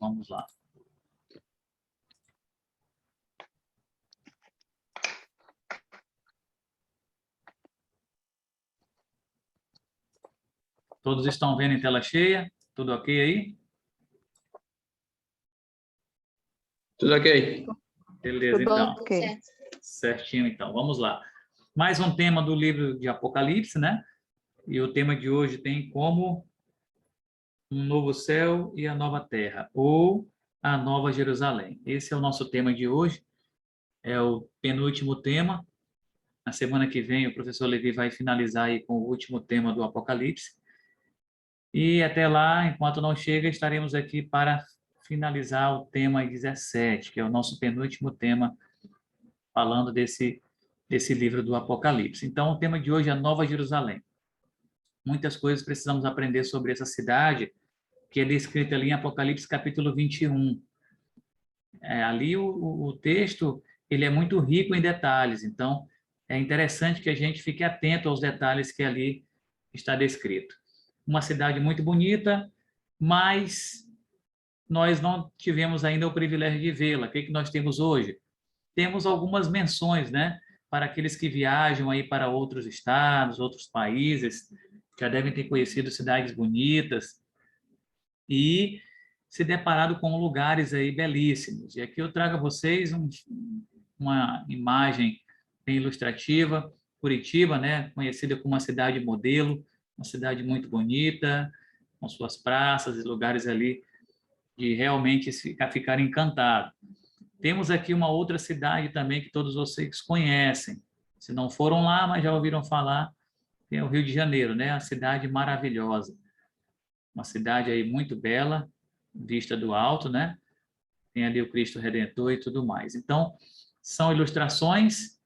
Vamos lá. Todos estão vendo em tela cheia? Tudo ok aí? Tudo ok. Beleza, Tudo então. ok. Certinho, então. Vamos lá. Mais um tema do livro de Apocalipse, né? E o tema de hoje tem como um novo céu e a nova terra, ou a nova Jerusalém. Esse é o nosso tema de hoje. É o penúltimo tema. Na semana que vem, o professor Levi vai finalizar aí com o último tema do Apocalipse. E até lá, enquanto não chega, estaremos aqui para finalizar o tema 17, que é o nosso penúltimo tema, falando desse livro do Apocalipse. Então, o tema de hoje é a Nova Jerusalém. Muitas coisas precisamos aprender sobre essa cidade, que é descrita ali em Apocalipse capítulo 21. Ali o texto ele é muito rico em detalhes, então é interessante que a gente fique atento aos detalhes que ali está descrito. Uma cidade muito bonita, mas nós não tivemos ainda o privilégio de vê-la. O que nós temos hoje? Temos algumas menções, né, para aqueles que viajam aí para outros estados, outros países, já devem ter conhecido cidades bonitas e se deparado com lugares aí belíssimos. E aqui eu trago a vocês uma imagem bem ilustrativa. Curitiba, né, conhecida como uma cidade modelo, uma cidade muito bonita, com suas praças e lugares ali de realmente ficar encantado. Temos aqui uma outra cidade também que todos vocês conhecem. Se não foram lá, mas já ouviram falar, é o Rio de Janeiro, né? A cidade maravilhosa. Uma cidade aí muito bela, vista do alto, né? Tem ali o Cristo Redentor e tudo mais. Então, são ilustrações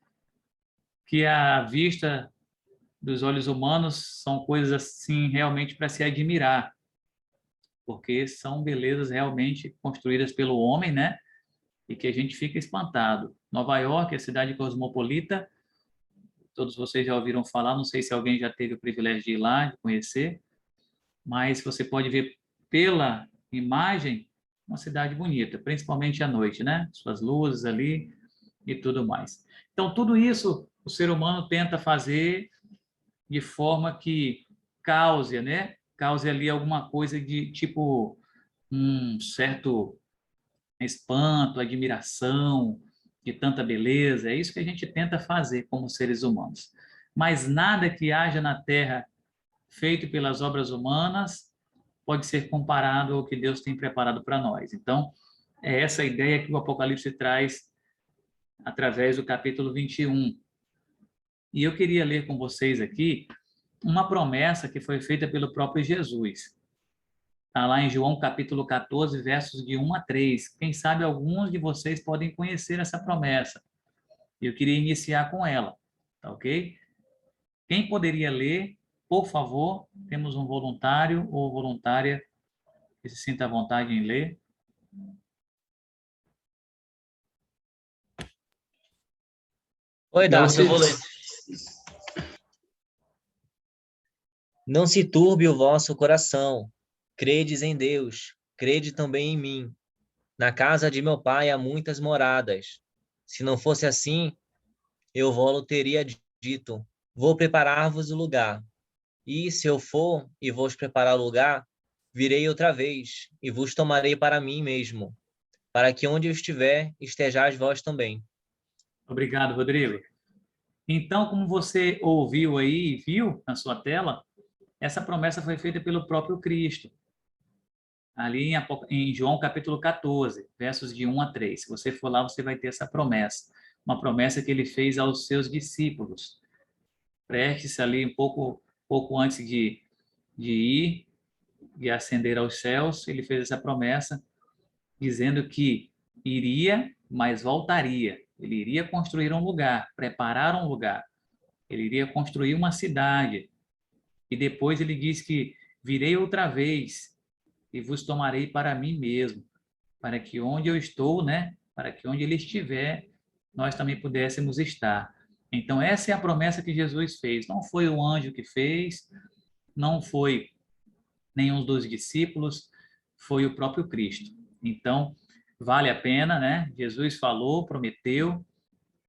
que à vista dos olhos humanos são coisas assim realmente para se admirar, porque são belezas realmente construídas pelo homem, né? E que a gente fica espantado. Nova York, a cidade cosmopolita, todos vocês já ouviram falar, não sei se alguém já teve o privilégio de ir lá, de conhecer, mas você pode ver pela imagem uma cidade bonita, principalmente à noite, né? Suas luzes ali e tudo mais. Então, tudo isso o ser humano tenta fazer de forma que cause, né? Cause ali alguma coisa de tipo um certo espanto, admiração de tanta beleza. É isso que a gente tenta fazer como seres humanos. Mas nada que haja na Terra feito pelas obras humanas pode ser comparado ao que Deus tem preparado para nós. Então, é essa ideia que o Apocalipse traz através do capítulo 21. E eu queria ler com vocês aqui uma promessa que foi feita pelo próprio Jesus. Está lá em João capítulo 14, versos de 1 a 3. Quem sabe alguns de vocês podem conhecer essa promessa. Eu queria iniciar com ela, tá ok? Quem poderia ler, por favor? Temos um voluntário ou voluntária que se sinta à vontade em ler. Oi, Darcy, eu vou ler. Não se turbe o vosso coração. Credes em Deus, crede também em mim. Na casa de meu pai há muitas moradas. Se não fosse assim, eu vou-lo teria dito, vou preparar-vos o lugar. E se eu for e vos preparar o lugar, virei outra vez e vos tomarei para mim mesmo, para que onde eu estiver, estejais vós também. Obrigado, Rodrigo. Então, como você ouviu aí e viu na sua tela, essa promessa foi feita pelo próprio Cristo. Ali em João capítulo 14, versos de 1 a 3. Se você for lá, você vai ter essa promessa. Uma promessa que ele fez aos seus discípulos. Prestes ali um pouco antes de ir e ascender aos céus, ele fez essa promessa dizendo que iria, mas voltaria. Ele iria construir um lugar, preparar um lugar. Ele iria construir uma cidade. E depois ele diz que virei outra vez e vos tomarei para mim mesmo, para que onde eu estou, né, para que onde ele estiver, nós também pudéssemos estar. Então essa é a promessa que Jesus fez. Não foi o anjo que fez, não foi nenhum dos discípulos, foi o próprio Cristo. Então, vale a pena, né? Jesus falou, prometeu,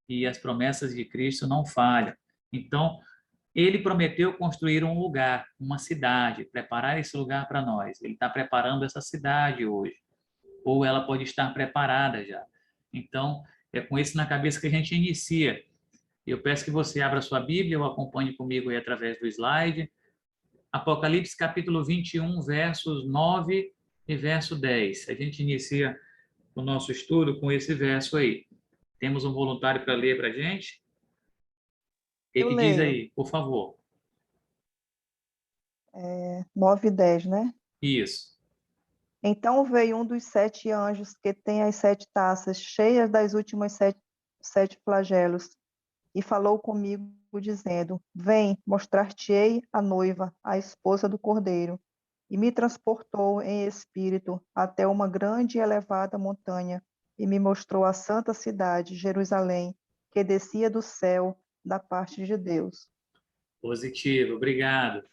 e as promessas de Cristo não falham. Então, ele prometeu construir um lugar, uma cidade, preparar esse lugar para nós. Ele está preparando essa cidade hoje, ou ela pode estar preparada já. Então, é com isso na cabeça que a gente inicia. Eu peço que você abra sua Bíblia ou acompanhe comigo aí através do slide. Apocalipse capítulo 21, versos 9 e verso 10. A gente inicia o nosso estudo com esse verso aí. Temos um voluntário para ler para a gente? O que Eu que diz leio, aí, por favor? 9 e 10, né? Isso. Então veio um dos 7 anjos que tem as 7 taças cheias das últimas sete flagelos, e falou comigo, dizendo: Vem, mostrar-te-ei a noiva, a esposa do Cordeiro. E me transportou em espírito até uma grande e elevada montanha, e me mostrou a santa cidade, Jerusalém, que descia do céu da parte de Deus. Positivo, obrigado.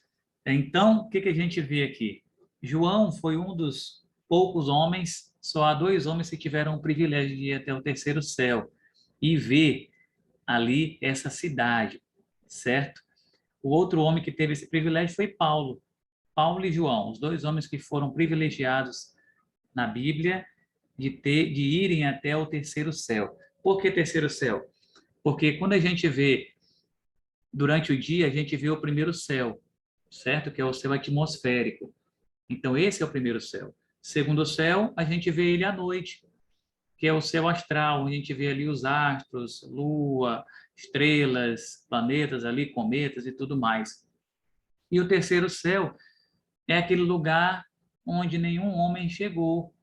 Então, o que que a gente vê aqui? João foi um dos poucos homens, só há dois homens que tiveram o privilégio de ir até o terceiro céu e ver ali essa cidade, certo? O outro homem que teve esse privilégio foi Paulo. Paulo e João, os dois homens que foram privilegiados na Bíblia de irem até o terceiro céu. Por que terceiro céu? Porque quando a gente vê durante o dia, a gente vê o primeiro céu, certo? Que é o céu atmosférico. Então, esse é o primeiro céu. Segundo céu, a gente vê ele à noite, que é o céu astral, onde a gente vê ali os astros, lua, estrelas, planetas ali, cometas e tudo mais. E o terceiro céu é aquele lugar onde nenhum homem chegou,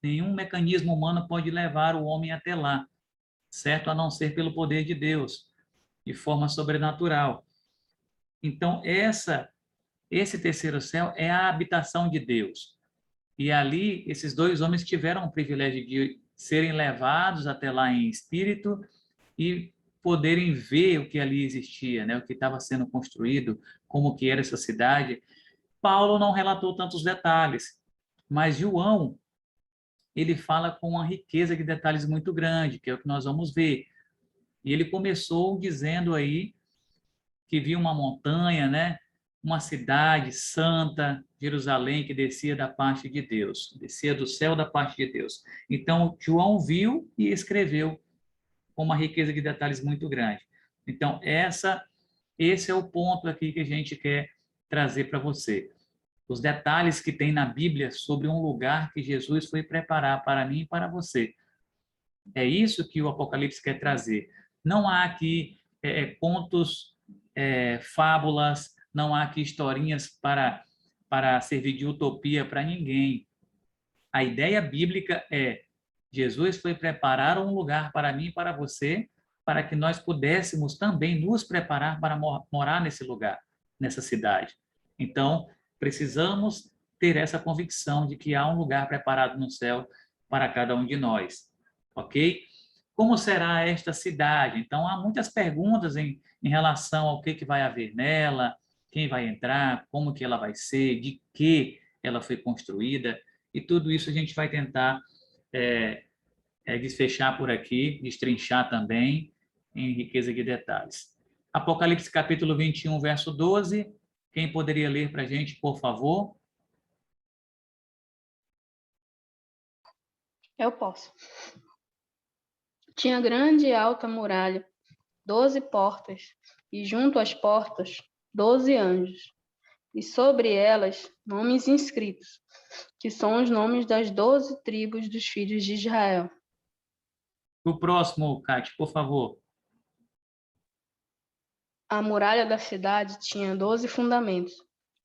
nenhum mecanismo humano pode levar o homem até lá, certo? A não ser pelo poder de Deus, de forma sobrenatural. Então, esse terceiro céu é a habitação de Deus. E ali, esses dois homens tiveram o privilégio de serem levados até lá em espírito e poderem ver o que ali existia, né? O que estava sendo construído, como que era essa cidade. Paulo não relatou tantos detalhes, mas João, ele fala com uma riqueza de detalhes muito grande, que é o que nós vamos ver. E ele começou dizendo aí que via uma montanha, né? Uma cidade santa, Jerusalém, que descia da parte de Deus, descia do céu da parte de Deus. Então, João viu e escreveu com uma riqueza de detalhes muito grande. Então, esse é o ponto aqui que a gente quer trazer para você. Os detalhes que tem na Bíblia sobre um lugar que Jesus foi preparar para mim e para você. É isso que o Apocalipse quer trazer. Não há aqui contos, fábulas, não há aqui historinhas para servir de utopia para ninguém. A ideia bíblica é: Jesus foi preparar um lugar para mim e para você, para que nós pudéssemos também nos preparar para morar nesse lugar, nessa cidade. Então, precisamos ter essa convicção de que há um lugar preparado no céu para cada um de nós, ok? Como será esta cidade? Então, há muitas perguntas em relação ao que vai haver nela, quem vai entrar, como que ela vai ser, de que ela foi construída, e tudo isso a gente vai tentar é, desfechar por aqui, destrinchar também em riqueza de detalhes. Apocalipse capítulo 21, verso 12. Quem poderia ler para a gente, por favor? Eu posso. Tinha grande e alta muralha, 12 portas, e junto às portas, 12 anjos, e sobre elas nomes inscritos, que são os nomes das 12 tribos dos filhos de Israel. O próximo, Cátia, por favor. A muralha da cidade tinha 12 fundamentos,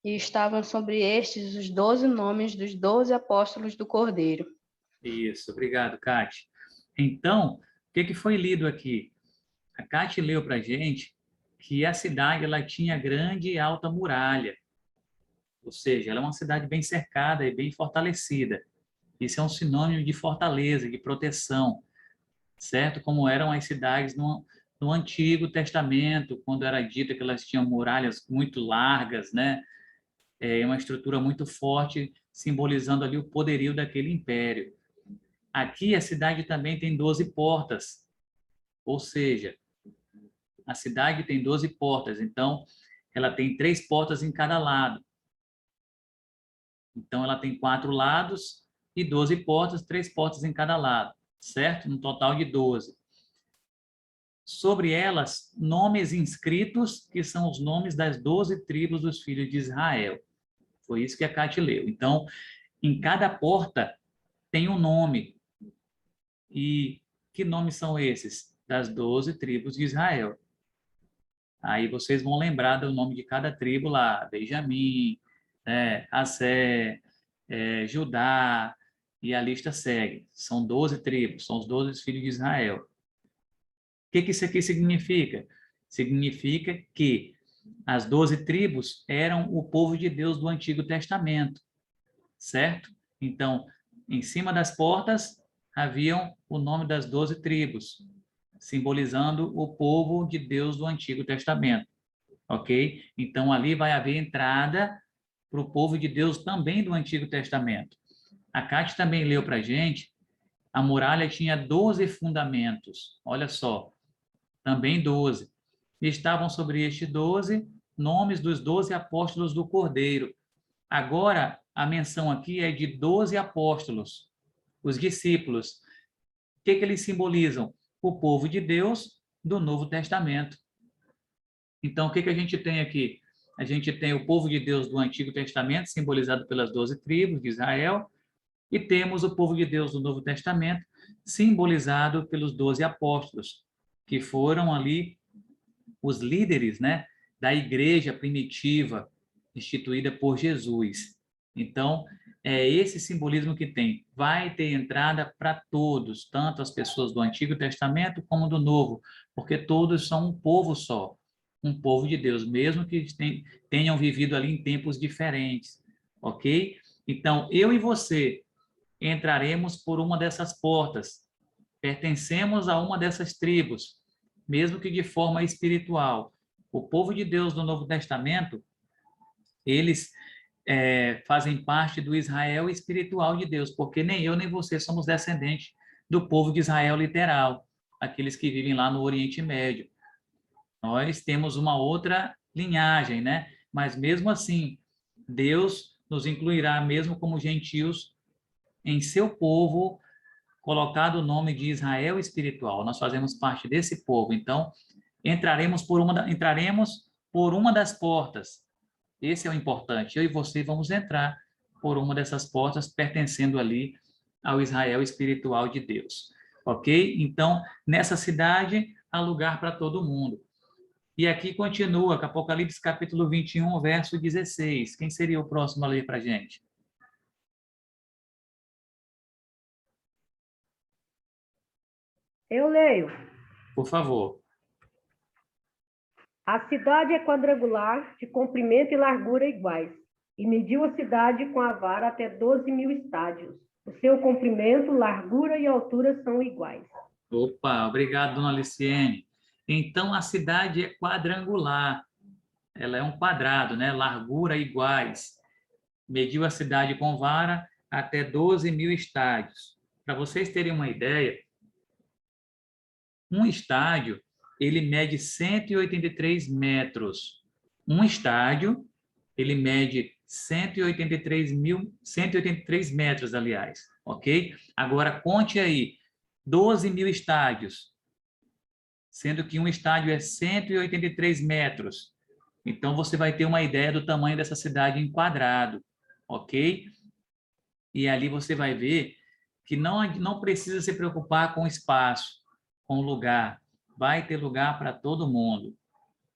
e estavam sobre estes os 12 nomes dos 12 apóstolos do Cordeiro. Isso, obrigado, Cátia. Então, o que foi lido aqui? A Cátia leu para a gente que a cidade ela tinha grande e alta muralha, ou seja, ela é uma cidade bem cercada e bem fortalecida. Isso é um sinônimo de fortaleza, de proteção, certo? Como eram as cidades no Antigo Testamento, quando era dito que elas tinham muralhas muito largas, né? é uma estrutura muito forte, simbolizando ali o poderio daquele império. Aqui a cidade também tem 12 portas, ou seja, a cidade tem 12 portas, então ela tem 3 portas em cada lado. Então ela tem 4 lados e 12 portas, 3 portas em cada lado, certo? Um total de 12. Sobre elas, nomes inscritos, que são os nomes das 12 tribos dos filhos de Israel. Foi isso que a Cátia leu. Então, em cada porta tem um nome. E que nomes são esses? Das 12 tribos de Israel. Aí vocês vão lembrar do nome de cada tribo lá, Benjamim, Assé, Judá, e a lista segue. São 12 tribos, são os 12 filhos de Israel. O que isso aqui significa? Significa que as 12 tribos eram o povo de Deus do Antigo Testamento, certo? Então, em cima das portas haviam o nome das 12 tribos, simbolizando o povo de Deus do Antigo Testamento, ok? Então, ali vai haver entrada para o povo de Deus também do Antigo Testamento. A Cátia também leu para a gente, a muralha tinha 12 fundamentos, olha só, também 12. E estavam sobre estes 12 nomes dos 12 apóstolos do Cordeiro. Agora, a menção aqui é de 12 apóstolos, os discípulos. O que eles simbolizam? O povo de Deus do Novo Testamento. Então, o que a gente tem aqui? A gente tem o povo de Deus do Antigo Testamento, simbolizado pelas 12 tribos de Israel, e temos o povo de Deus do Novo Testamento, simbolizado pelos 12 apóstolos, que foram ali os líderes, né, da igreja primitiva, instituída por Jesus. Então, é esse simbolismo que tem. Vai ter entrada para todos, tanto as pessoas do Antigo Testamento como do Novo, porque todos são um povo só, um povo de Deus, mesmo que tenham vivido ali em tempos diferentes, ok? Então, eu e você entraremos por uma dessas portas, pertencemos a uma dessas tribos, mesmo que de forma espiritual. O povo de Deus do Novo Testamento, eles fazem parte do Israel espiritual de Deus, porque nem eu nem você somos descendentes do povo de Israel literal, aqueles que vivem lá no Oriente Médio. Nós temos uma outra linhagem, né? Mas mesmo assim, Deus nos incluirá mesmo como gentios em seu povo, colocado o nome de Israel espiritual. Nós fazemos parte desse povo. Então, entraremos por uma das portas. Esse é o importante. Eu e você vamos entrar por uma dessas portas, pertencendo ali ao Israel espiritual de Deus. Ok? Então, nessa cidade, há lugar para todo mundo. E aqui continua, com Apocalipse capítulo 21, verso 16. Quem seria o próximo a ler para a gente? Eu leio. Por favor. A cidade é quadrangular, de comprimento e largura iguais, e mediu a cidade com a vara até 12.000 estádios. O seu comprimento, largura e altura são iguais. Opa, obrigado, dona Aliciene. Então, a cidade é quadrangular. Ela é um quadrado, né? Largura iguais. Mediu a cidade com vara até 12.000 estádios. Para vocês terem uma ideia, um estádio, ele mede 183 metros. Um estádio, ele mede 183 metros, aliás, ok? Agora, conte aí, 12.000 estádios, sendo que um estádio é 183 metros. Então, você vai ter uma ideia do tamanho dessa cidade em quadrado, ok? E ali você vai ver que não precisa se preocupar com espaço, com lugar. Vai ter lugar para todo mundo.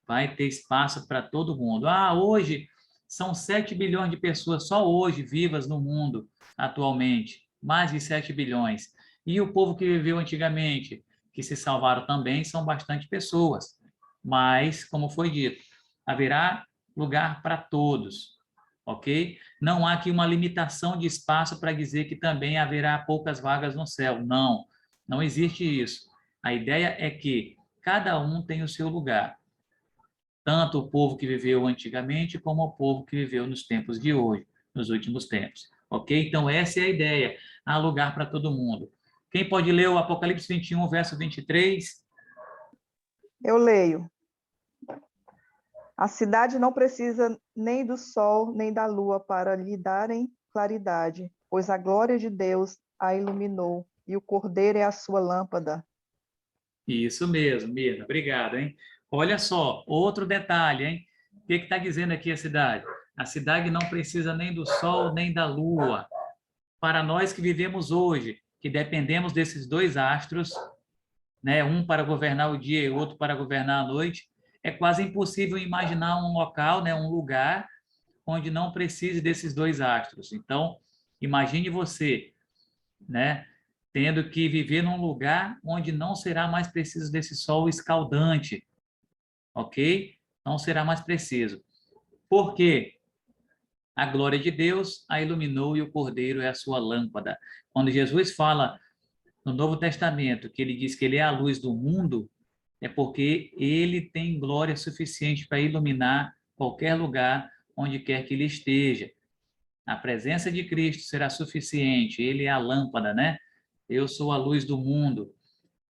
Vai ter espaço para todo mundo. Ah, hoje são 7 bilhões de pessoas, só hoje, vivas no mundo, atualmente. Mais de 7 bilhões. E o povo que viveu antigamente, que se salvaram também, são bastante pessoas. Mas, como foi dito, haverá lugar para todos, ok? Não há aqui uma limitação de espaço para dizer que também haverá poucas vagas no céu. Não, não existe isso. A ideia é que cada um tem o seu lugar. tanto o povo que viveu antigamente como o povo que viveu nos tempos de hoje, nos últimos tempos. Ok? Então, essa é a ideia. Há lugar para todo mundo. Quem pode ler o Apocalipse 21, verso 23? Eu leio. A cidade não precisa nem do sol, nem da lua para lhe darem claridade, pois a glória de Deus a iluminou, e o Cordeiro é a sua lâmpada. Isso mesmo, Mirna. Obrigado, hein? Olha só, outro detalhe, hein? O que está dizendo aqui a cidade? A cidade não precisa nem do sol, nem da lua. Para nós que vivemos hoje, que dependemos desses dois astros, né? Um para governar o dia e outro para governar a noite, é quase impossível imaginar um local, né? Um lugar onde não precise desses dois astros. Então, imagine você, né? Tendo que viver num lugar onde não será mais preciso desse sol escaldante, ok? Não será mais preciso. Por quê? A glória de Deus a iluminou e o Cordeiro é a sua lâmpada. Quando Jesus fala no Novo Testamento que ele diz que ele é a luz do mundo, é porque ele tem glória suficiente para iluminar qualquer lugar onde quer que ele esteja. A presença de Cristo será suficiente, ele é a lâmpada, né? Eu sou a luz do mundo.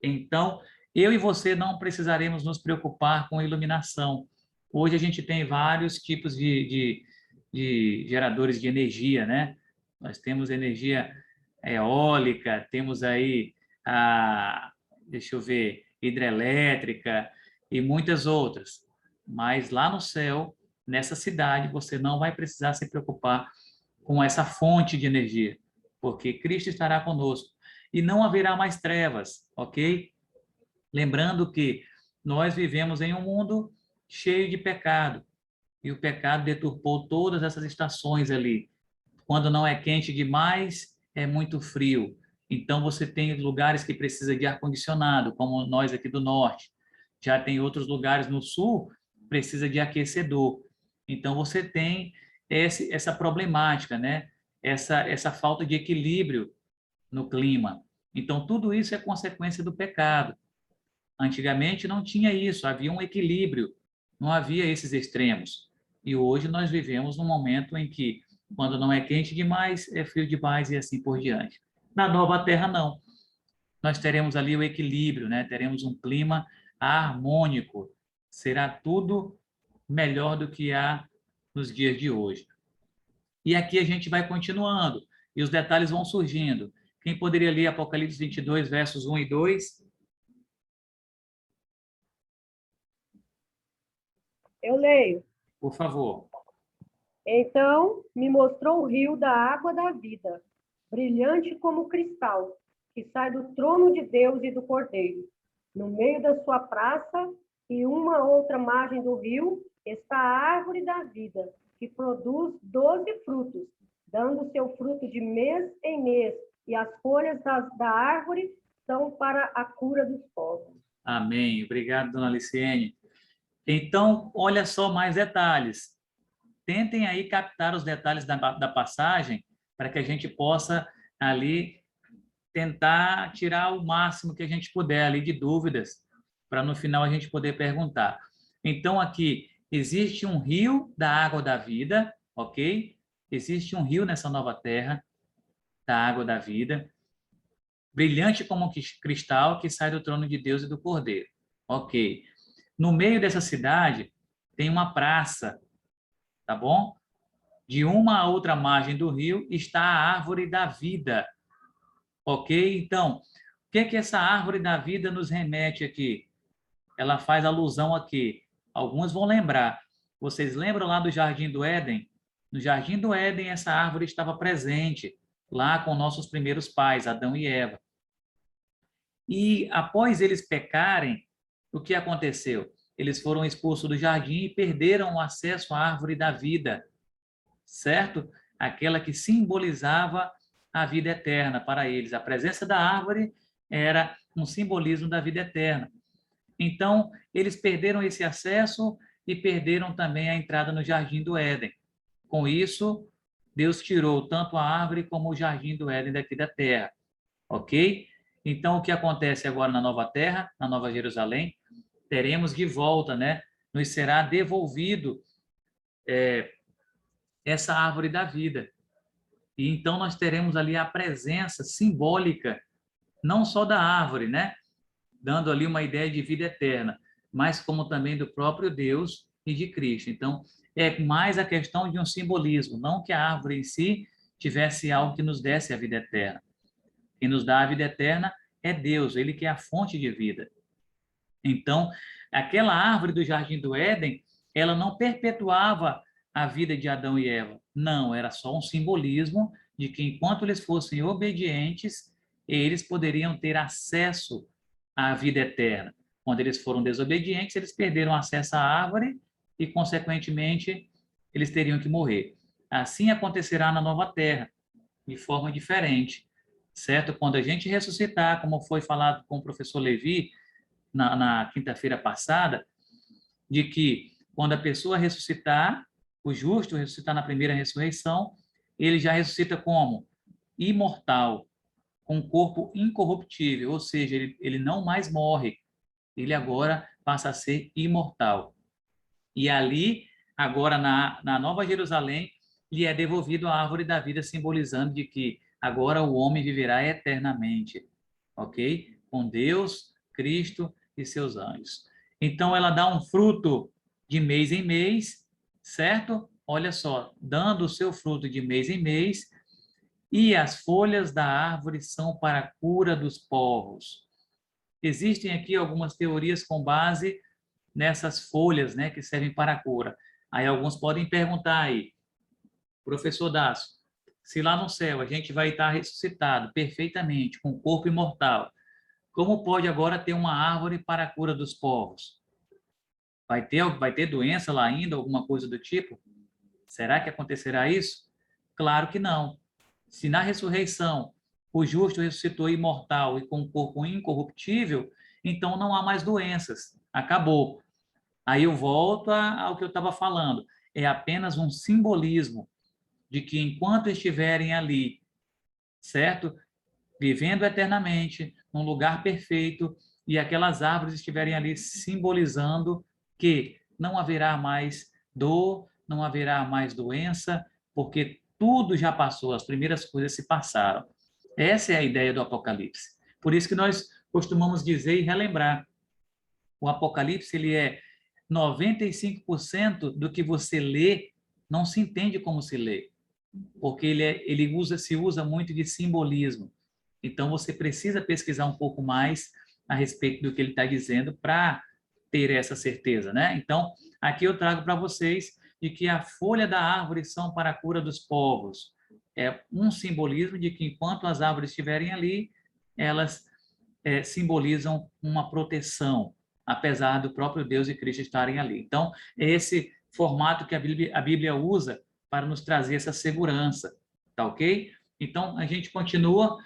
Então, eu e você não precisaremos nos preocupar com iluminação. Hoje a gente tem vários tipos de geradores de energia, né? Nós temos energia eólica, temos aí deixa eu ver, hidrelétrica e muitas outras. Mas lá no céu, nessa cidade, você não vai precisar se preocupar com essa fonte de energia, porque Cristo estará conosco. E não haverá mais trevas, ok? Lembrando que nós vivemos em um mundo cheio de pecado, e o pecado deturpou todas essas estações ali. Quando não é quente demais, é muito frio. Então, você tem lugares que precisam de ar-condicionado, como nós aqui do norte. Já tem outros lugares no sul, precisa de aquecedor. Então, você tem essa problemática, né? Essa falta de equilíbrio no clima. Então, tudo isso é consequência do pecado. Antigamente não tinha isso, havia um equilíbrio, não havia esses extremos. E hoje nós vivemos num momento em que, quando não é quente demais, é frio demais e assim por diante. Na nova terra, não. Nós teremos ali o equilíbrio, né? Teremos um clima harmônico. Será tudo melhor do que há nos dias de hoje. E aqui a gente vai continuando, e os detalhes vão surgindo. Quem poderia ler Apocalipse 22, versos 1 e 2? Eu leio. Por favor. Então me mostrou o rio da água da vida, brilhante como cristal, que sai do trono de Deus e do Cordeiro. No meio da sua praça e uma outra margem do rio está a árvore da vida, que produz 12 frutos, dando seu fruto de mês em mês, e as folhas da árvore são para a cura dos povos. Amém. Obrigado, dona Liciene. Então, olha só mais detalhes. Tentem aí captar os detalhes da passagem para que a gente possa ali tentar tirar o máximo que a gente puder ali de dúvidas, para no final a gente poder perguntar. Então, aqui, existe um rio da água da vida, ok? Existe um rio nessa nova terra da água da vida, brilhante como cristal que sai do trono de Deus e do Cordeiro. Ok. No meio dessa cidade tem uma praça, tá bom? De uma a outra margem do rio está a árvore da vida. Ok? Então, o que é que essa árvore da vida nos remete aqui? Ela faz alusão aqui. Alguns vão lembrar. Vocês lembram lá do Jardim do Éden? No Jardim do Éden, essa árvore estava presente, lá com nossos primeiros pais, Adão e Eva. E após eles pecarem, o que aconteceu? Eles foram expulsos do jardim e perderam o acesso à árvore da vida, certo? Aquela que simbolizava a vida eterna para eles. A presença da árvore era um simbolismo da vida eterna. Então, eles perderam esse acesso e perderam também a entrada no Jardim do Éden. Com isso, Deus tirou tanto a árvore como o Jardim do Éden daqui da terra. Ok? Então, o que acontece agora na nova terra, na nova Jerusalém? Teremos de volta, né? nos será devolvido essa árvore da vida. E então nós teremos ali a presença simbólica, não só da árvore, né? Dando ali uma ideia de vida eterna, mas como também do próprio Deus e de Cristo. Então, é mais a questão de um simbolismo, não que a árvore em si tivesse algo que nos desse a vida eterna. Quem nos dá a vida eterna é Deus, Ele que é a fonte de vida. Então, aquela árvore do Jardim do Éden, ela não perpetuava a vida de Adão e Eva. Não, era só um simbolismo de que enquanto eles fossem obedientes, eles poderiam ter acesso à vida eterna. Quando eles foram desobedientes, eles perderam acesso à árvore e, consequentemente, eles teriam que morrer. Assim acontecerá na nova terra, de forma diferente, certo? Quando a gente ressuscitar, como foi falado com o professor Levi na quinta-feira passada, de que quando a pessoa ressuscitar, o justo ressuscitar na primeira ressurreição, ele já ressuscita como? Imortal, com um corpo incorruptível, ou seja, ele não mais morre, ele agora passa a ser imortal. E ali, agora na Nova Jerusalém, lhe é devolvido a árvore da vida, simbolizando de que agora o homem viverá eternamente, ok? Com Deus, Cristo e seus anjos. Então, ela dá um fruto de mês em mês, certo? Olha só, dando o seu fruto de mês em mês, e as folhas da árvore são para a cura dos povos. Existem aqui algumas teorias com base nessas folhas, né, que servem para a cura. Aí alguns podem perguntar aí, professor Dácio, se lá no céu a gente vai estar ressuscitado perfeitamente, com corpo imortal, como pode agora ter uma árvore para a cura dos povos? Vai ter doença lá ainda, alguma coisa do tipo? Será que acontecerá isso? Claro que não. Se na ressurreição o justo ressuscitou imortal e com um corpo incorruptível, então não há mais doenças. Acabou. Aí eu volto ao que eu estava falando. É apenas um simbolismo de que enquanto estiverem ali, certo? Vivendo eternamente, num lugar perfeito, e aquelas árvores estiverem ali simbolizando que não haverá mais dor, não haverá mais doença, porque tudo já passou, as primeiras coisas se passaram. Essa é a ideia do Apocalipse. Por isso que nós costumamos dizer e relembrar, o Apocalipse ele é 95% do que você lê não se entende como se lê, porque se usa muito de simbolismo. Então, você precisa pesquisar um pouco mais a respeito do que ele está dizendo para ter essa certeza, né? Então, aqui eu trago para vocês de que a folha da árvore são para a cura dos povos. É um simbolismo de que enquanto as árvores estiverem ali, elas simbolizam uma proteção, apesar do próprio Deus e Cristo estarem ali. Então, é esse formato que a Bíblia usa para nos trazer essa segurança, tá ok? Então, a gente continua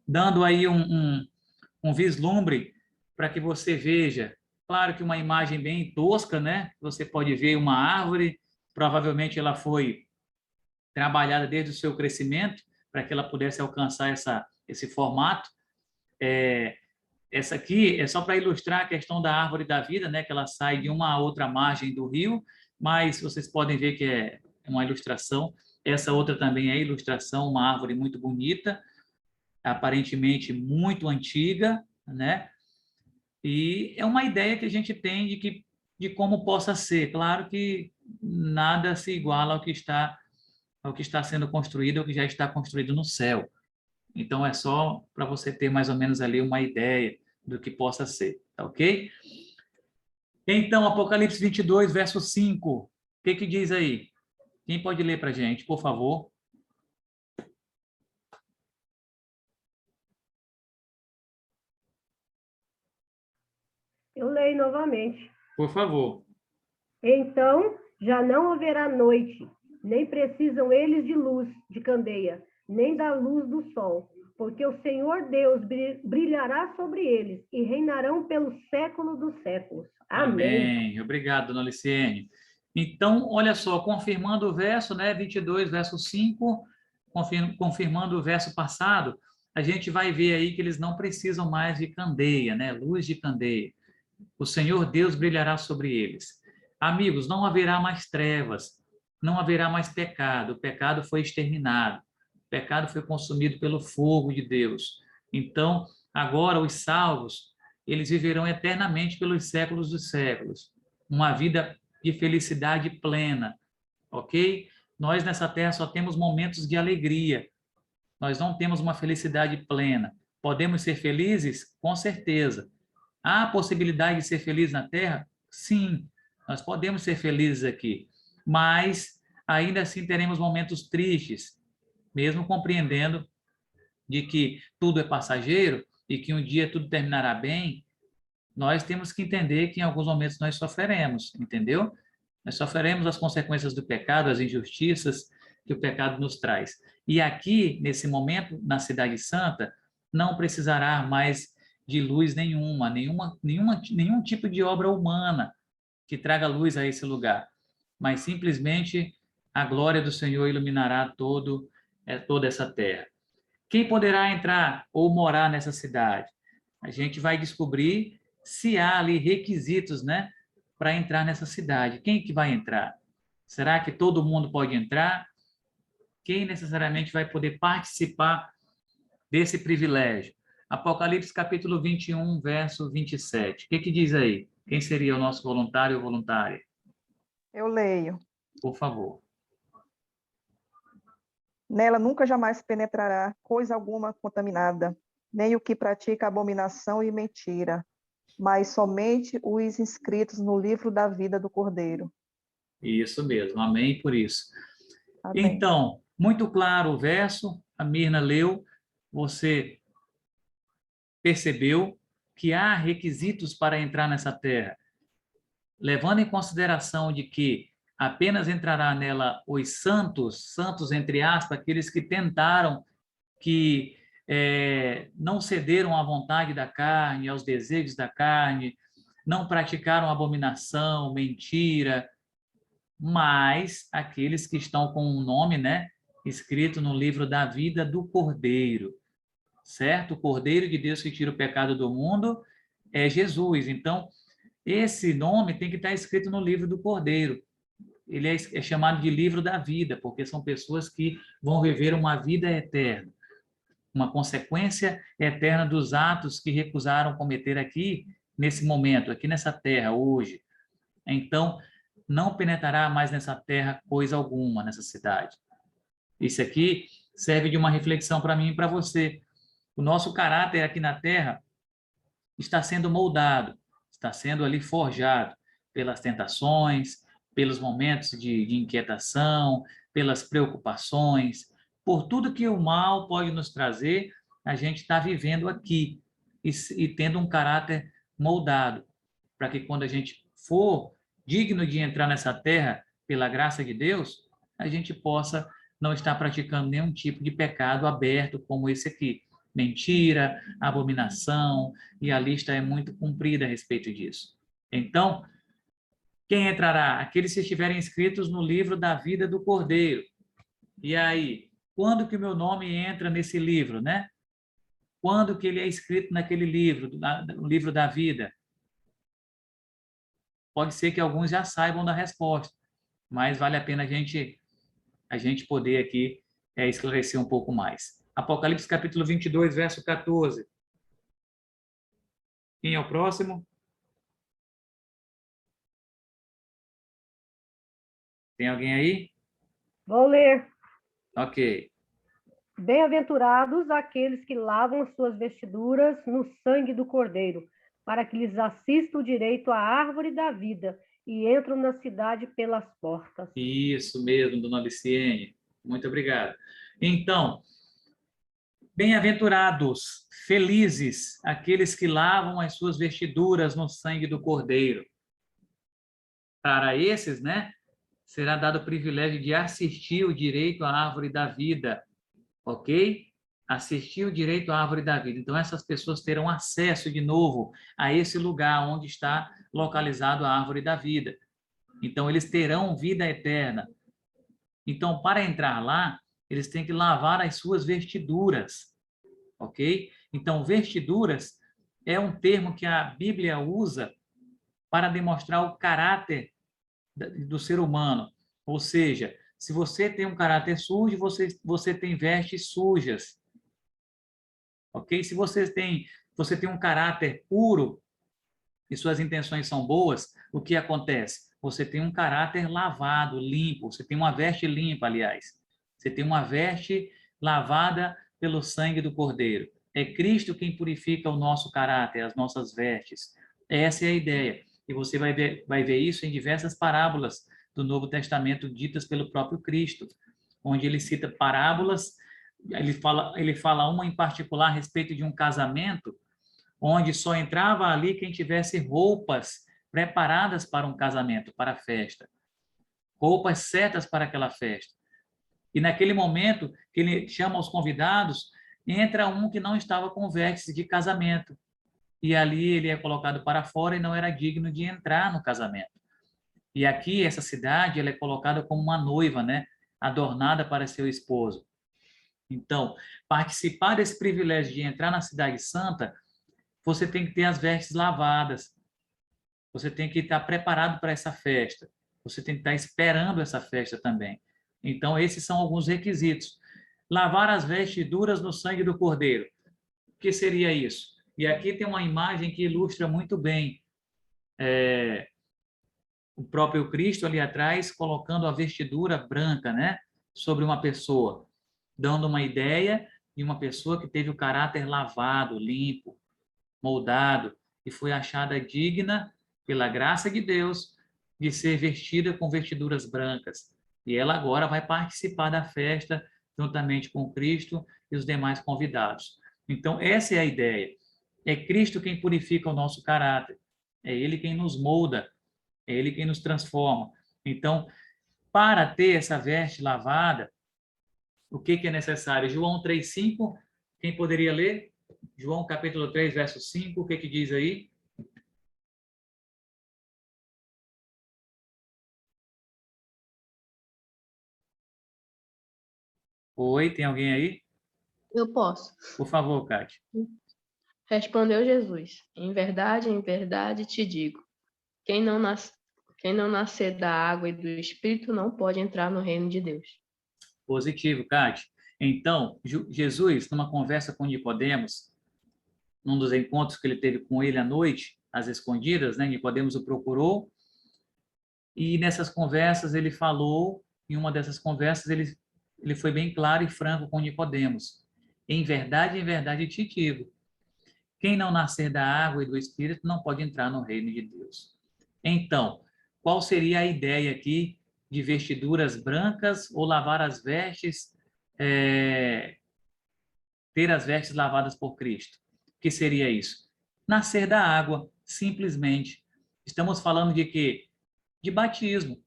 dando aí um vislumbre para que você veja. Claro que uma imagem bem tosca, né? Você pode ver uma árvore, provavelmente ela foi trabalhada desde o seu crescimento para que ela pudesse alcançar esse formato. Essa aqui é só para ilustrar a questão da árvore da vida, né? Que ela sai de uma a outra margem do rio, mas vocês podem ver que é uma ilustração. Essa outra também é ilustração, uma árvore muito bonita, aparentemente muito antiga, né? E é uma ideia que a gente tem de como possa ser. Claro que nada se iguala ao que está sendo construído, ao que já está construído no céu. Então, é só para você ter mais ou menos ali uma ideia do que possa ser, tá ok? Então, Apocalipse 22, verso 5, o que diz aí? Quem pode ler para a gente, por favor? Eu leio novamente. Por favor. Então, já não haverá noite, nem precisam eles de luz de candeia, nem da luz do sol, porque o Senhor Deus brilhará sobre eles e reinarão pelo século dos séculos. Amém. Amém. Obrigado, dona Liciene. Então, olha só, confirmando o verso, né, 22, verso 5, confirmando o verso passado, a gente vai ver aí que eles não precisam mais de candeia, né, luz de candeia. O Senhor Deus brilhará sobre eles. Amigos, não haverá mais trevas, não haverá mais pecado. O pecado foi exterminado. O pecado foi consumido pelo fogo de Deus. Então, agora os salvos, eles viverão eternamente pelos séculos dos séculos. Uma vida de felicidade plena, ok? Nós nessa terra só temos momentos de alegria. Nós não temos uma felicidade plena. Podemos ser felizes? Com certeza. Há a possibilidade de ser feliz na terra? Sim, nós podemos ser felizes aqui. Mas ainda assim teremos momentos tristes, mesmo compreendendo de que tudo é passageiro e que um dia tudo terminará bem. Nós temos que entender que em alguns momentos nós sofreremos, entendeu? Nós sofreremos as consequências do pecado, as injustiças que o pecado nos traz. E aqui, nesse momento, na Cidade Santa, não precisará mais de luz nenhum tipo de obra humana que traga luz a esse lugar, mas simplesmente a glória do Senhor iluminará toda essa terra. Quem poderá entrar ou morar nessa cidade? A gente vai descobrir se há ali requisitos, né, para entrar nessa cidade. Quem que vai entrar? Será que todo mundo pode entrar? Quem necessariamente vai poder participar desse privilégio? Apocalipse capítulo 21, verso 27. O que que diz aí? Quem seria o nosso voluntário ou voluntária? Eu leio. Por favor. Nela nunca jamais penetrará coisa alguma contaminada, nem o que pratica abominação e mentira, mas somente os inscritos no livro da vida do Cordeiro. Isso mesmo, amém por isso. Amém. Então, muito claro o verso, a Mirna leu, você percebeu que há requisitos para entrar nessa terra, levando em consideração de que apenas entrará nela os santos, santos entre aspas, aqueles que tentaram, que não cederam à vontade da carne, aos desejos da carne, não praticaram abominação, mentira, mas aqueles que estão com o nome, né, escrito no livro da vida do Cordeiro, certo? O Cordeiro de Deus que tira o pecado do mundo é Jesus. Então, esse nome tem que estar escrito no livro do Cordeiro. Ele é chamado de livro da vida, porque são pessoas que vão viver uma vida eterna, uma consequência eterna dos atos que recusaram cometer aqui, nesse momento, aqui nessa terra, hoje. Então, não penetrará mais nessa terra coisa alguma, nessa cidade. Isso aqui serve de uma reflexão para mim e para você. O nosso caráter aqui na terra está sendo moldado, está sendo ali forjado pelas tentações, pelos momentos de inquietação, pelas preocupações, por tudo que o mal pode nos trazer, a gente está vivendo aqui e tendo um caráter moldado, para que quando a gente for digno de entrar nessa terra pela graça de Deus, a gente possa não estar praticando nenhum tipo de pecado aberto como esse aqui. Mentira, abominação, e a lista é muito comprida a respeito disso. Então, quem entrará? Aqueles que estiverem inscritos no livro da vida do Cordeiro. E aí, quando que o meu nome entra nesse livro, né? Quando que ele é escrito naquele livro, no livro da vida? Pode ser que alguns já saibam da resposta, mas vale a pena a gente poder aqui esclarecer um pouco mais. Apocalipse capítulo 22, verso 14. Quem é o próximo? Tem alguém aí? Vou ler. Ok. Bem-aventurados aqueles que lavam as suas vestiduras no sangue do Cordeiro, para que lhes assista o direito à árvore da vida e entram na cidade pelas portas. Isso mesmo, dona Liciene. Muito obrigado. Então, bem-aventurados, felizes, aqueles que lavam as suas vestiduras no sangue do Cordeiro. Para esses, né, será dado o privilégio de assistir o direito à árvore da vida, ok? Assistir o direito à árvore da vida. Então, essas pessoas terão acesso de novo a esse lugar onde está localizado a árvore da vida. Então, eles terão vida eterna. Então, para entrar lá, eles têm que lavar as suas vestiduras, ok? Então, vestiduras é um termo que a Bíblia usa para demonstrar o caráter do ser humano. Ou seja, se você tem um caráter sujo, você tem vestes sujas. Ok? Se você tem um caráter puro e suas intenções são boas, o que acontece? Você tem um caráter lavado, limpo. Você tem uma veste limpa, aliás. Você tem uma veste lavada pelo sangue do Cordeiro. É Cristo quem purifica o nosso caráter, as nossas vestes. Essa é a ideia. E você vai ver isso em diversas parábolas do Novo Testamento ditas pelo próprio Cristo, onde ele cita parábolas, ele fala uma em particular a respeito de um casamento, onde só entrava ali quem tivesse roupas preparadas para um casamento, para a festa. Roupas certas para aquela festa. E naquele momento que ele chama os convidados, entra um que não estava com vestes de casamento. E ali ele é colocado para fora e não era digno de entrar no casamento. E aqui, essa cidade, ela é colocada como uma noiva, né? Adornada para seu esposo. Então, participar desse privilégio de entrar na cidade santa, você tem que ter as vestes lavadas. Você tem que estar preparado para essa festa. Você tem que estar esperando essa festa também. Então, esses são alguns requisitos. Lavar as vestiduras no sangue do Cordeiro. O que seria isso? E aqui tem uma imagem que ilustra muito bem o próprio Cristo ali atrás, colocando a vestidura branca, né, sobre uma pessoa, dando uma ideia de uma pessoa que teve o caráter lavado, limpo, moldado, e foi achada digna, pela graça de Deus, de ser vestida com vestiduras brancas. E ela agora vai participar da festa, juntamente com Cristo e os demais convidados. Então, essa é a ideia. É Cristo quem purifica o nosso caráter. É Ele quem nos molda. É Ele quem nos transforma. Então, para ter essa veste lavada, o que é necessário? João 3,5, quem poderia ler? João capítulo 3, verso 5, o que diz aí? Oi, tem alguém aí? Eu posso. Por favor, Cátia. Respondeu Jesus: em verdade te digo, quem não nascer da água e do Espírito não pode entrar no reino de Deus. Positivo, Cátia. Então, Jesus, numa conversa com Nicodemos, num dos encontros que ele teve com ele à noite, às escondidas, né? Nicodemos o procurou, e nessas conversas ele falou, em uma dessas conversas ele foi bem claro e franco com Nicodemos. Em verdade te digo, quem não nascer da água e do Espírito não pode entrar no reino de Deus. Então, qual seria a ideia aqui de vestiduras brancas ou lavar as vestes, ter as vestes lavadas por Cristo? O que seria isso? Nascer da água, simplesmente. Estamos falando de quê? De batismo.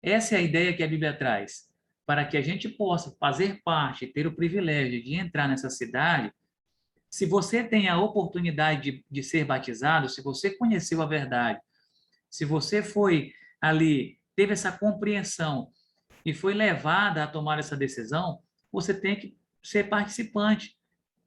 Essa é a ideia que a Bíblia traz. Para que a gente possa fazer parte, ter o privilégio de entrar nessa cidade, se você tem a oportunidade de ser batizado, se você conheceu a verdade, se você foi ali, teve essa compreensão e foi levada a tomar essa decisão, você tem que ser participante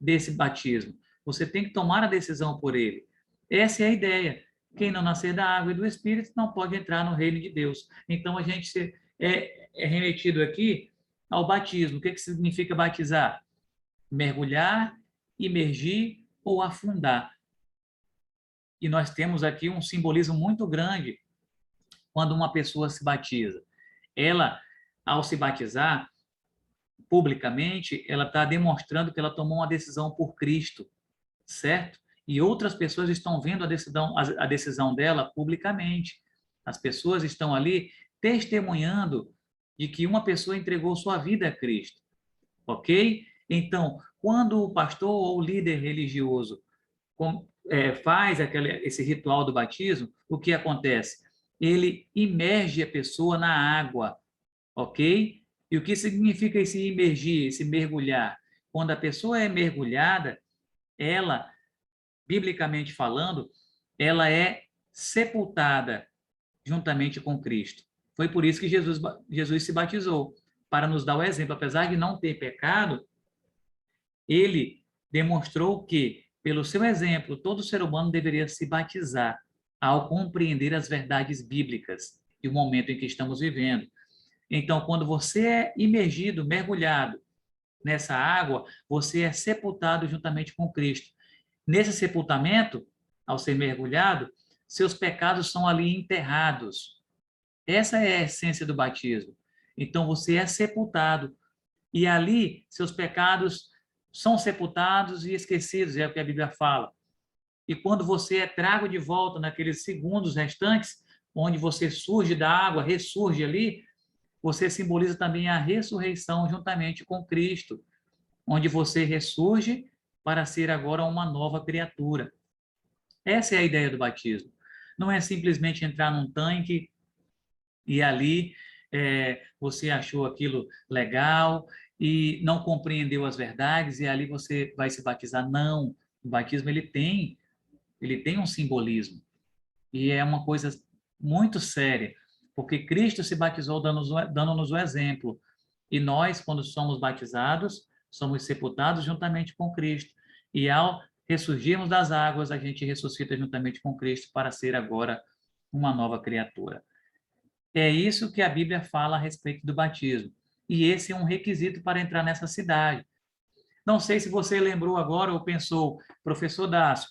desse batismo. Você tem que tomar a decisão por ele. Essa é a ideia. Quem não nascer da água e do Espírito não pode entrar no reino de Deus. Então, a gente é remetido aqui ao batismo. O que significa batizar? Mergulhar, imergir ou afundar. E nós temos aqui um simbolismo muito grande quando uma pessoa se batiza. Ela, ao se batizar publicamente, ela está demonstrando que ela tomou uma decisão por Cristo, certo? E outras pessoas estão vendo a decisão dela publicamente. As pessoas estão ali testemunhando de que uma pessoa entregou sua vida a Cristo, ok? Então, quando o pastor ou o líder religioso faz esse ritual do batismo, o que acontece? Ele imerge a pessoa na água, ok? E o que significa esse imergir, esse mergulhar? Quando a pessoa é mergulhada, ela, biblicamente falando, ela é sepultada juntamente com Cristo. Foi por isso que Jesus se batizou, para nos dar o exemplo. Apesar de não ter pecado, ele demonstrou que, pelo seu exemplo, todo ser humano deveria se batizar ao compreender as verdades bíblicas. e o momento em que estamos vivendo. Então, quando você é imergido, mergulhado nessa água, você é sepultado juntamente com Cristo. Nesse sepultamento, ao ser mergulhado, seus pecados são ali enterrados. Essa é a essência do batismo. Então, você é sepultado. E ali, seus pecados são sepultados e esquecidos, é o que a Bíblia fala. E quando você é trago de volta naqueles segundos restantes, onde você surge da água, ressurge ali, você simboliza também a ressurreição juntamente com Cristo, onde você ressurge para ser agora uma nova criatura. Essa é a ideia do batismo. Não é simplesmente entrar num tanque e ali você achou aquilo legal e não compreendeu as verdades e ali você vai se batizar. Não, o batismo ele tem um simbolismo e é uma coisa muito séria, porque Cristo se batizou dando-nos o exemplo e nós, quando somos batizados, somos sepultados juntamente com Cristo e ao ressurgirmos das águas, a gente ressuscita juntamente com Cristo para ser agora uma nova criatura. É isso que a Bíblia fala a respeito do batismo. E esse é um requisito para entrar nessa cidade. Não sei se você lembrou agora ou pensou, professor Dácio,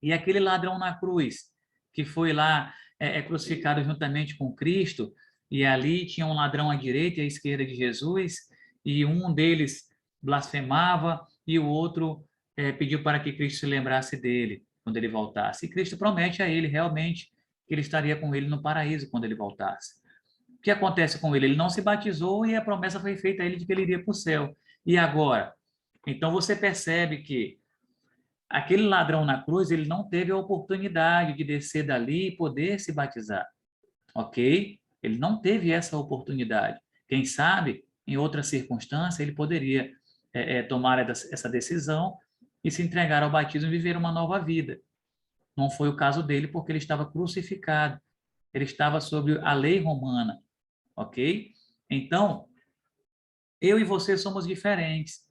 e aquele ladrão na cruz, que foi lá crucificado juntamente com Cristo, e ali tinha um ladrão à direita e à esquerda de Jesus, e um deles blasfemava, e o outro pediu para que Cristo se lembrasse dele quando ele voltasse. E Cristo promete a ele realmente que ele estaria com ele no paraíso quando ele voltasse. O que acontece com ele? Ele não se batizou e a promessa foi feita a ele de que ele iria para o céu. E agora? Então você percebe que aquele ladrão na cruz, ele não teve a oportunidade de descer dali e poder se batizar, ok? Ele não teve essa oportunidade. Quem sabe, em outra circunstância, ele poderia tomar essa decisão e se entregar ao batismo e viver uma nova vida. Não foi o caso dele porque ele estava crucificado. Ele estava sob a lei romana, ok? Então, eu e você somos diferentes.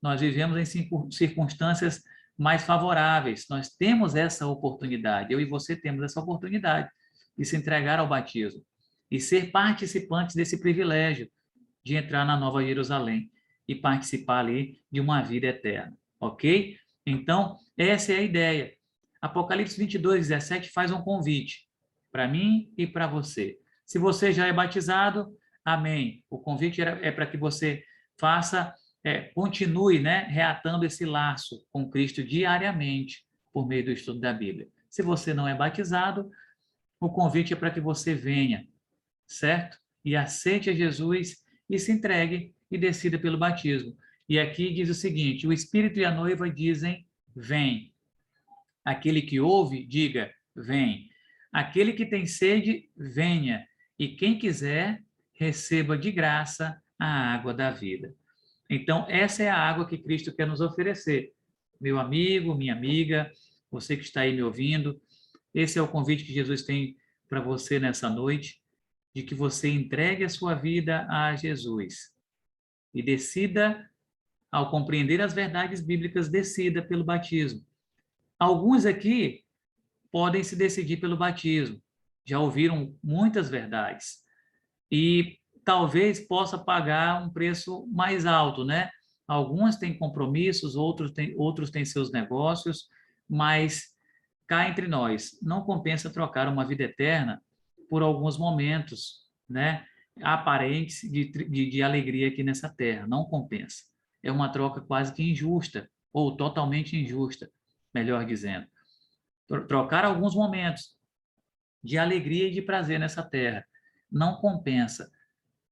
Nós vivemos em circunstâncias mais favoráveis. Nós temos essa oportunidade. Eu e você temos essa oportunidade de se entregar ao batismo e ser participantes desse privilégio de entrar na Nova Jerusalém e participar ali de uma vida eterna, ok? Então, essa é a ideia. Apocalipse 22:17 faz um convite para mim e para você. Se você já é batizado, amém. O convite é para que você continue, reatando esse laço com Cristo diariamente por meio do estudo da Bíblia. Se você não é batizado, o convite é para que você venha, certo? E aceite a Jesus e se entregue e decida pelo batismo. E aqui diz o seguinte: o Espírito e a noiva dizem, vem. Aquele que ouve, diga, vem. Aquele que tem sede, venha. E quem quiser, receba de graça a água da vida. Então, essa é a água que Cristo quer nos oferecer. Meu amigo, minha amiga, você que está aí me ouvindo, esse é o convite que Jesus tem para você nessa noite, de que você entregue a sua vida a Jesus e decida, ao compreender as verdades bíblicas, decida pelo batismo. Alguns aqui podem se decidir pelo batismo, já ouviram muitas verdades e talvez possa pagar um preço mais alto, né? Alguns têm compromissos, outros têm seus negócios, mas cá entre nós, não compensa trocar uma vida eterna por alguns momentos, né, aparentes de alegria aqui nessa terra. Não compensa. É uma troca quase que injusta, ou totalmente injusta, melhor dizendo. Trocar alguns momentos de alegria e de prazer nessa terra não compensa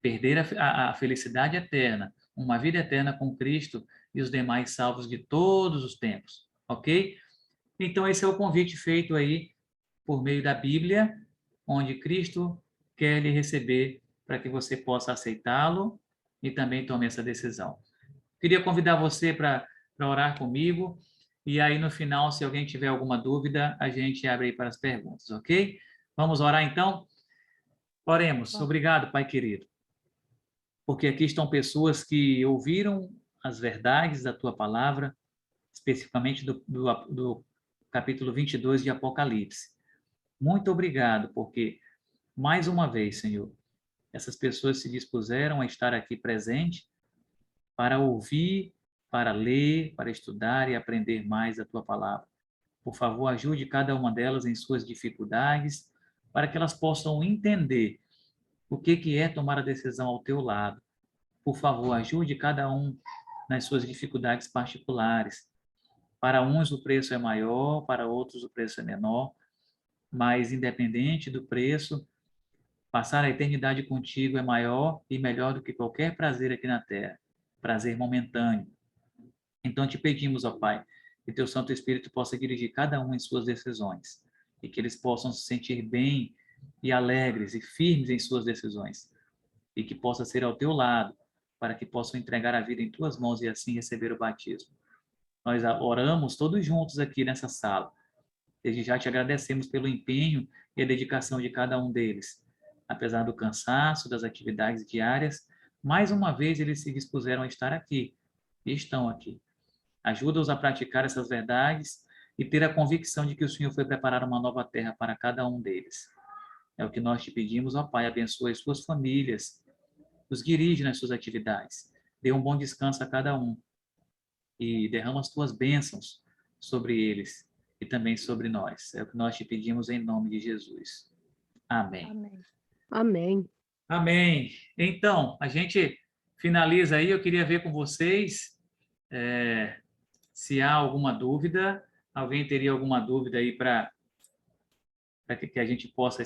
perder a felicidade eterna, uma vida eterna com Cristo e os demais salvos de todos os tempos, ok? Então, esse é o convite feito aí por meio da Bíblia, onde Cristo quer lhe receber para que você possa aceitá-lo e também tome essa decisão. Queria convidar você para orar comigo e aí no final, se alguém tiver alguma dúvida, a gente abre aí para as perguntas, ok? Vamos orar então? Oremos. Obrigado, Pai querido, porque aqui estão pessoas que ouviram as verdades da Tua palavra, especificamente do capítulo 22 de Apocalipse. Muito obrigado, porque Mais uma vez, Senhor, essas pessoas se dispuseram a estar aqui presente para ouvir, para ler, para estudar e aprender mais a tua palavra. Por favor, ajude cada uma delas em suas dificuldades, para que elas possam entender o que é tomar a decisão ao teu lado. Por favor, ajude cada um nas suas dificuldades particulares. Para uns o preço é maior, para outros o preço é menor, mas independente do preço, passar a eternidade contigo é maior e melhor do que qualquer prazer aqui na terra, prazer momentâneo. Então te pedimos, ó Pai, que teu Santo Espírito possa dirigir cada um em suas decisões e que eles possam se sentir bem e alegres e firmes em suas decisões e que possa ser ao teu lado para que possam entregar a vida em tuas mãos e assim receber o batismo. Nós oramos todos juntos aqui nessa sala. Desde já te agradecemos pelo empenho e a dedicação de cada um deles. Apesar do cansaço, das atividades diárias, mais uma vez eles se dispuseram a estar aqui e estão aqui. Ajuda-os a praticar essas verdades e ter a convicção de que o Senhor foi preparar uma nova terra para cada um deles. É o que nós te pedimos, ó Pai, abençoe as suas famílias, os dirige nas suas atividades, dê um bom descanso a cada um e derrama as tuas bênçãos sobre eles e também sobre nós. É o que nós te pedimos em nome de Jesus. Amém. Amém. Amém. Amém. Então, a gente finaliza aí. Eu queria ver com vocês se há alguma dúvida. Alguém teria alguma dúvida aí para que a gente possa